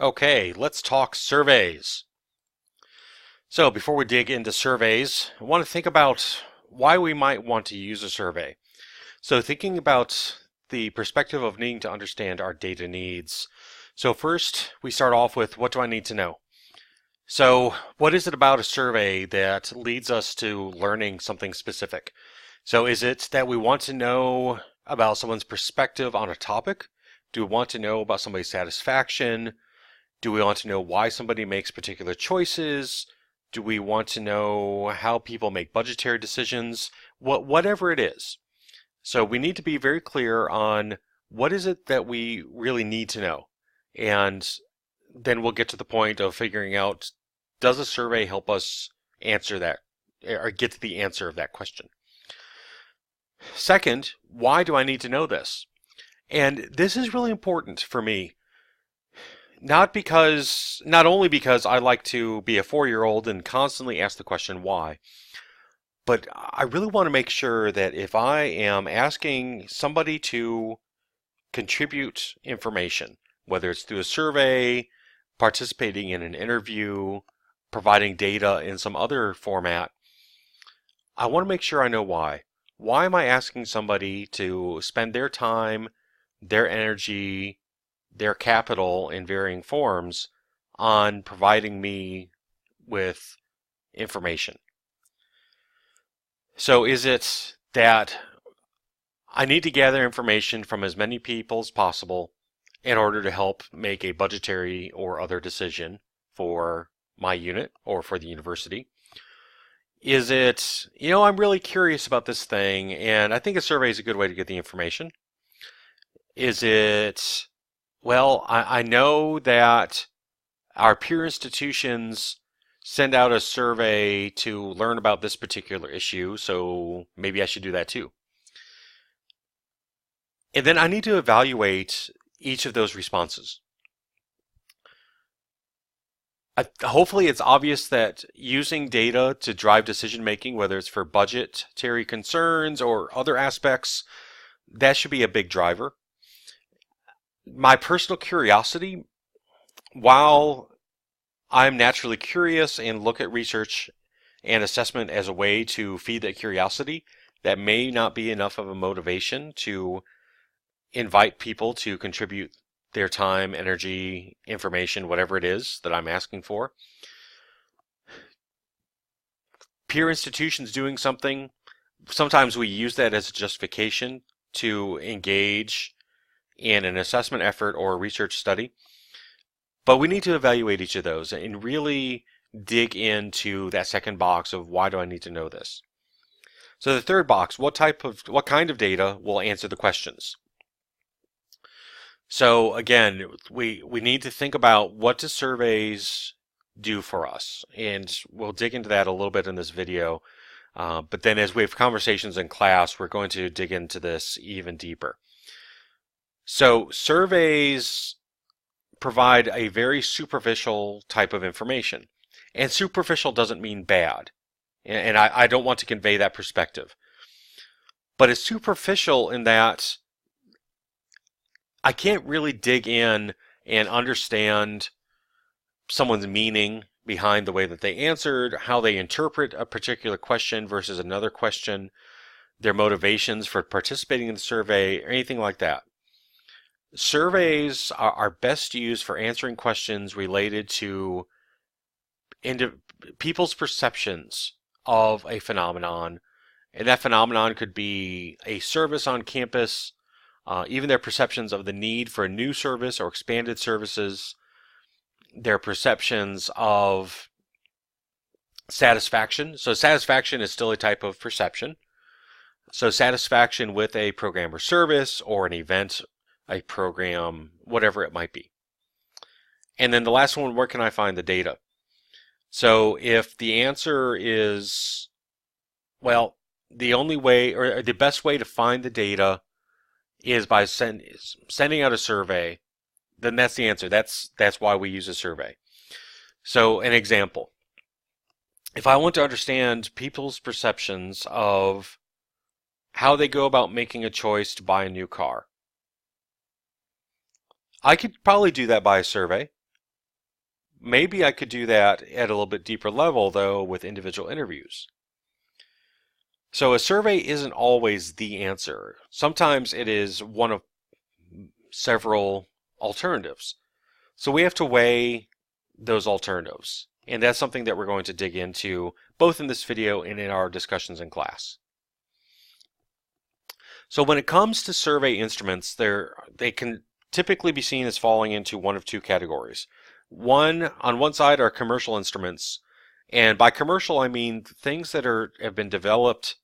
Okay, let's talk surveys. So before we dig into surveys, I want to think about why we might want to use a survey. So thinking about the perspective of needing to understand our data needs. So first, we start off with what do I need to know? So what is it about a survey that leads us to learning something specific? So is it that we want to know about someone's perspective on a topic? Do we want to know about somebody's satisfaction? Do we want to know why somebody makes particular choices? Do we want to know how people make budgetary decisions? Whatever it is. So we need to be very clear on what is it that we really need to know. And then we'll get to the point of figuring out, does a survey help us answer that or get to the answer of that question? Second, why do I need to know this? And this is really important for me. Not only because I like to be a 4-year-old and constantly ask the question why, but I really want to make sure that if I am asking somebody to contribute information, whether it's through a survey, participating in an interview, providing data in some other format, I want to make sure I know why. Why am I asking somebody to spend their time, their energy, their capital in varying forms on providing me with information? So is it that I need to gather information from as many people as possible in order to help make a budgetary or other decision for my unit or for the university? Is it, I'm really curious about this thing and I think a survey is a good way to get the information? Is it, well, I know that our peer institutions send out a survey to learn about this particular issue, so maybe I should do that too. And then I need to evaluate each of those responses. Hopefully it's obvious that using data to drive decision making, whether it's for budgetary concerns or other aspects, that should be a big driver. My personal curiosity, while I'm naturally curious and look at research and assessment as a way to feed that curiosity, that may not be enough of a motivation to invite people to contribute their time, energy, information, whatever it is that I'm asking for. Peer institutions doing something, sometimes we use that as a justification to engage in an assessment effort or a research study. But we need to evaluate each of those and really dig into that second box of why do I need to know this? So the third box, what kind of data will answer the questions? So again, we need to think about what do surveys do for us? And we'll dig into that a little bit in this video. But then as we have conversations in class, we're going to dig into this even deeper. So surveys provide a very superficial type of information. And superficial doesn't mean bad. And I don't want to convey that perspective. But it's superficial in that I can't really dig in and understand someone's meaning behind the way that they answered, how they interpret a particular question versus another question, their motivations for participating in the survey, or anything like that. Surveys are best used for answering questions related to people's perceptions of a phenomenon. And that phenomenon could be a service on campus, even their perceptions of the need for a new service or expanded services, their perceptions of satisfaction. So satisfaction is still a type of perception. So satisfaction with a program or service or an event, a program, whatever it might be. And then the last one, where can I find the data? So if the answer is, well, the only way or the best way to find the data is by sending out a survey, then that's the answer. That's why we use a survey. So an example, if I want to understand people's perceptions of how they go about making a choice to buy a new car, I could probably do that by a survey. Maybe I could do that at a little bit deeper level, though, with individual interviews. So a survey isn't always the answer. Sometimes it is one of several alternatives. So we have to weigh those alternatives. And that's something that we're going to dig into both in this video and in our discussions in class. So when it comes to survey instruments, they can typically be seen as falling into one of two categories. On one side are commercial instruments, and by commercial I mean things that have been developed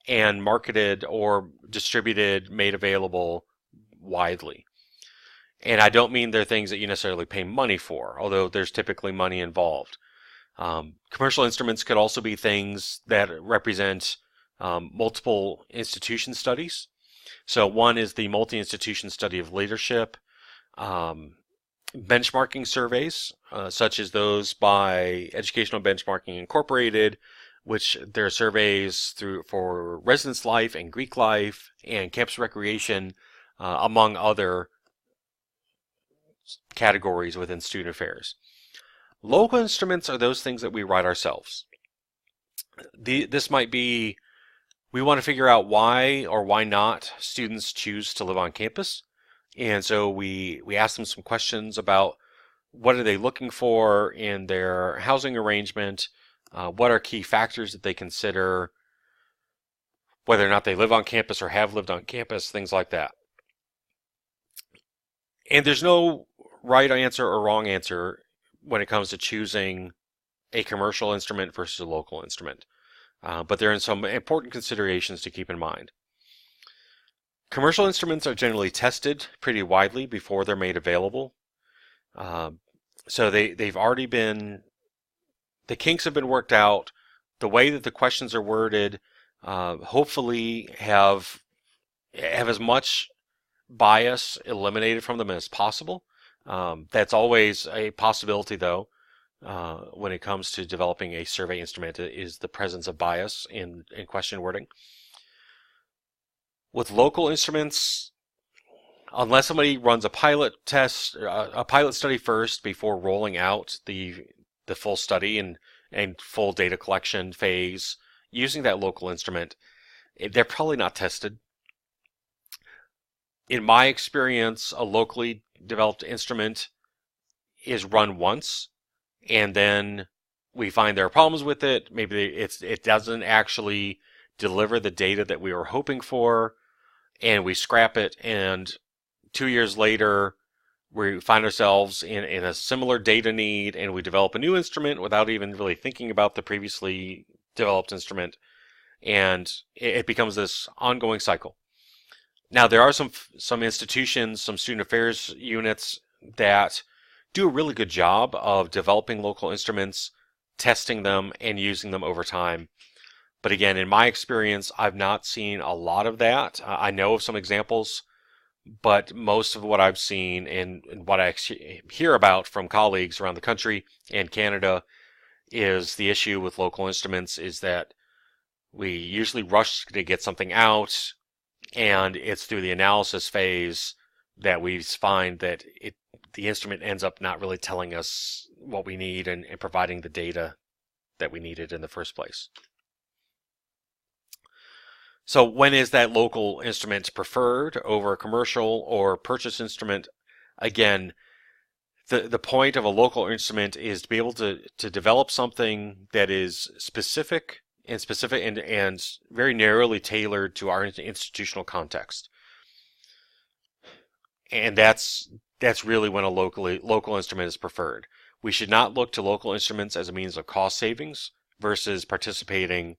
and marketed or distributed, made available widely. And I don't mean they're things that you necessarily pay money for, although there's typically money involved. Commercial instruments could also be things that represent multiple institution studies. So one is the multi-institution study of leadership, benchmarking surveys, such as those by Educational Benchmarking Incorporated, which there are surveys for residence life and Greek life and campus recreation, among other categories within student affairs. Local instruments are those things that we write ourselves. This might be, we want to figure out why or why not students choose to live on campus. And so we ask them some questions about what are they looking for in their housing arrangement, what are key factors that they consider, whether or not they live on campus or have lived on campus, things like that. And there's no right answer or wrong answer when it comes to choosing a commercial instrument versus a local instrument. But there are some important considerations to keep in mind. Commercial instruments are generally tested pretty widely before they're made available. So they've already been, the kinks have been worked out. The way that the questions are worded hopefully have as much bias eliminated from them as possible. That's always a possibility, though, when it comes to developing a survey instrument, is the presence of bias in question wording. With local instruments, unless somebody runs a pilot test, a pilot study first before rolling out the full study and full data collection phase using that local instrument, they're probably not tested. In my experience, a locally developed instrument is run once, and then we find there are problems with it. Maybe it doesn't actually deliver the data that we were hoping for, and we scrap it, and 2 years later we find ourselves in a similar data need, and we develop a new instrument without even really thinking about the previously developed instrument, and it becomes this ongoing cycle. Now, there are some institutions, some student affairs units that do a really good job of developing local instruments, testing them, and using them over time. But again, in my experience, I've not seen a lot of that. I know of some examples, but most of what I've seen and what I hear about from colleagues around the country and Canada is the issue with local instruments is that we usually rush to get something out, and it's through the analysis phase that we find that the instrument ends up not really telling us what we need and providing the data that we needed in the first place. So when is that local instrument preferred over a commercial or purchase instrument? Again, the point of a local instrument is to be able to develop something that is specific and very narrowly tailored to our institutional context. And that's really when a local instrument is preferred. We should not look to local instruments as a means of cost savings versus participating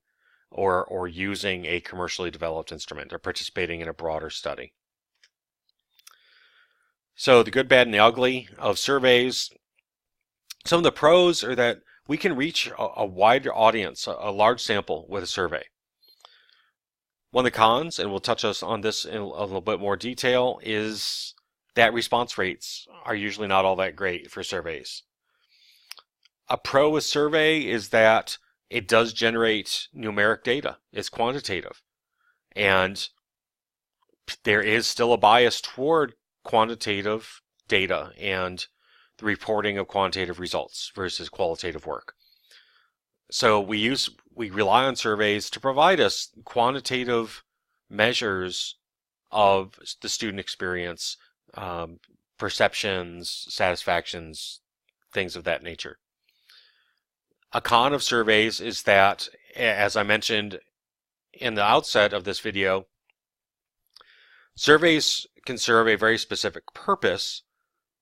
or using a commercially developed instrument or participating in a broader study. So the good, bad, and the ugly of surveys. Some of the pros are that we can reach a wider audience, a large sample with a survey. One of the cons, and we'll touch on this in a little bit more detail, is that response rates are usually not all that great for surveys. A pro with survey is that it does generate numeric data. It's quantitative. And there is still a bias toward quantitative data and the reporting of quantitative results versus qualitative work. So we rely on surveys to provide us quantitative measures of the student experience, perceptions, satisfactions, things of that nature. A con of surveys is that, as I mentioned in the outset of this video, surveys can serve a very specific purpose,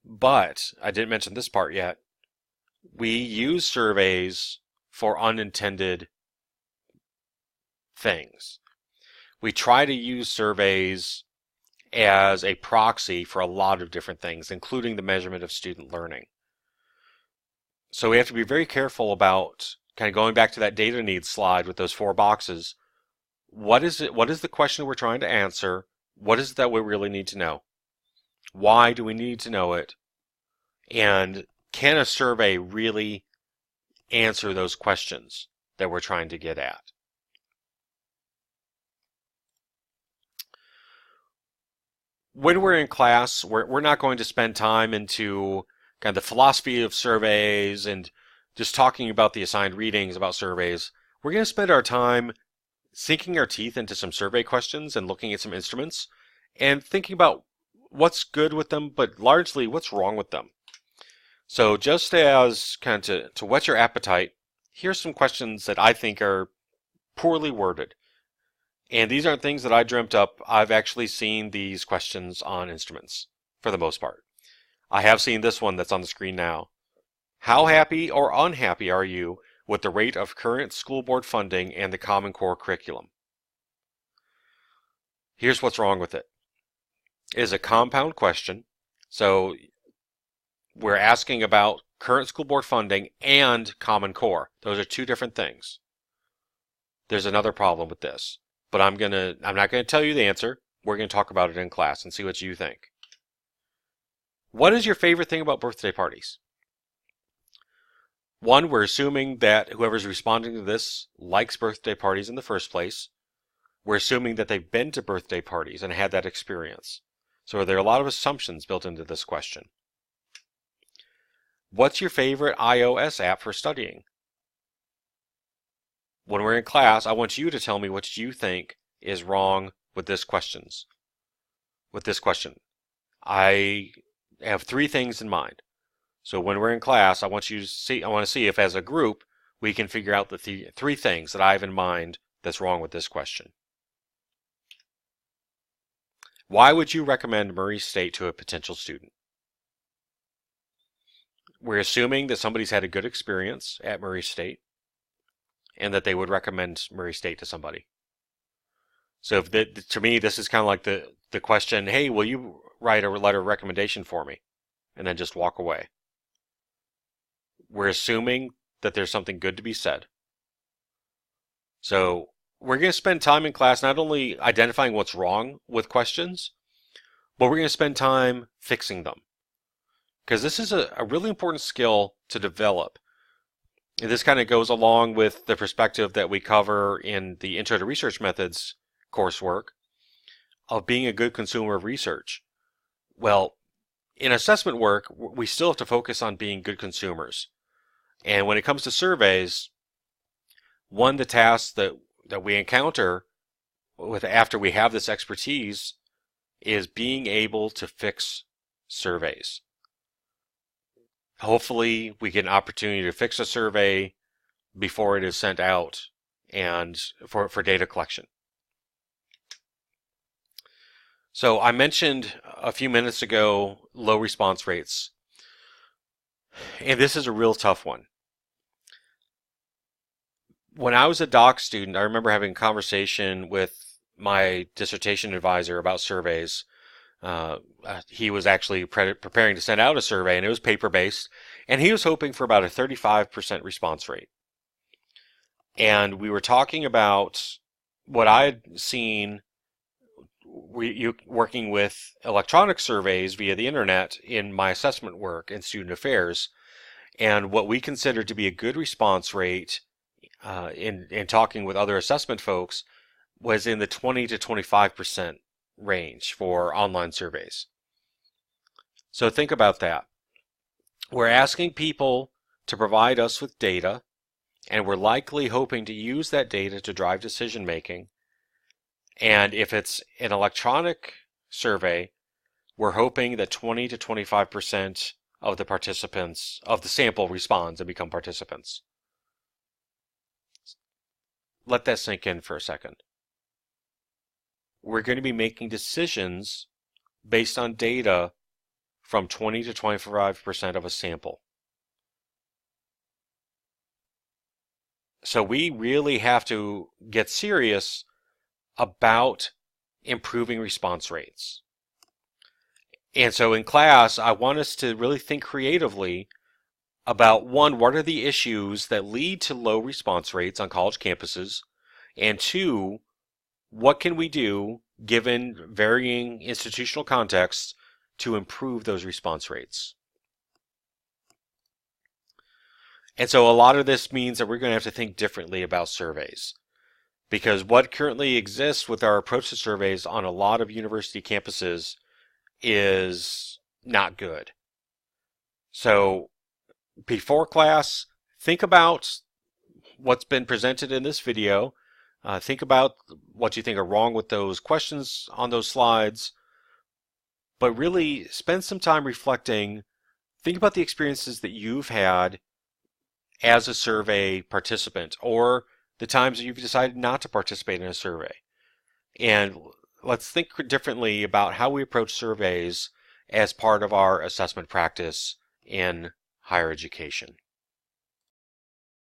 but I didn't mention this part yet. We use surveys for unintended things. We try to use surveys as a proxy for a lot of different things, including the measurement of student learning. So we have to be very careful about kind of going back to that data needs slide with those 4 boxes. What is it? What is the question we're trying to answer? What is it that we really need to know? Why do we need to know it? And can a survey really answer those questions that we're trying to get at? When we're in class, we're not going to spend time into kind of the philosophy of surveys and just talking about the assigned readings about surveys. We're going to spend our time sinking our teeth into some survey questions and looking at some instruments and thinking about what's good with them, but largely what's wrong with them. So just as kind of to whet your appetite, here's some questions that I think are poorly worded. And these aren't things that I dreamt up. I've actually seen these questions on instruments for the most part. I have seen this one that's on the screen now. How happy or unhappy are you with the rate of current school board funding and the Common Core curriculum? Here's what's wrong with it. It is a compound question. So we're asking about current school board funding and Common Core. Those are 2 different things. There's another problem with this, but I'm not going to tell you the answer. We're going to talk about it in class and see what you think. What is your favorite thing about birthday parties? One, we're assuming that whoever's responding to this likes birthday parties in the first place. We're assuming that they've been to birthday parties and had that experience. So there are a lot of assumptions built into this question. What's your favorite iOS app for studying? When we're in class, I want you to tell me what you think is wrong with this question. I have 3 things in mind. So when we're in class, I want to see if as a group we can figure out the 3 things that I have in mind that's wrong with this question. Why would you recommend Murray State to a potential student? We're assuming that somebody's had a good experience at Murray State and that they would recommend Murray State to somebody. So to me, this is kind of like the question, hey, will you write a letter of recommendation for me? And then just walk away. We're assuming that there's something good to be said. So we're going to spend time in class not only identifying what's wrong with questions, but we're going to spend time fixing them. Because this is a really important skill to develop. And this kind of goes along with the perspective that we cover in the Intro to Research Methods coursework of being a good consumer of research. Well, in assessment work, we still have to focus on being good consumers. And when it comes to surveys, one of the tasks that we encounter after we have this expertise is being able to fix surveys. Hopefully, we get an opportunity to fix a survey before it is sent out and for data collection. So I mentioned a few minutes ago low response rates, and this is a real tough one. When I was a doc student, I remember having a conversation with my dissertation advisor about surveys. He was actually preparing to send out a survey, and it was paper-based, and he was hoping for about a 35% response rate. And we were talking about what I had seen working with electronic surveys via the internet in my assessment work in student affairs, and what we considered to be a good response rate in talking with other assessment folks was in the 20 to 25% range for online surveys. So think about that. We're asking people to provide us with data, and we're likely hoping to use that data to drive decision making. And if it's an electronic survey, we're hoping that 20 to 25% of the participants of the sample responds and become participants. Let that sink in for a second. We're going to be making decisions based on data from 20 to 25% of a sample. So we really have to get serious about improving response rates. And so in class, I want us to really think creatively about, one, what are the issues that lead to low response rates on college campuses? And two, what can we do, given varying institutional contexts, to improve those response rates? And so a lot of this means that we're going to have to think differently about surveys. Because what currently exists with our approach to surveys on a lot of university campuses is not good. So before class, think about what's been presented in this video. Think about what you think are wrong with those questions on those slides. But really spend some time reflecting. Think about the experiences that you've had as a survey participant, or the times that you've decided not to participate in a survey. And let's think differently about how we approach surveys as part of our assessment practice in higher education.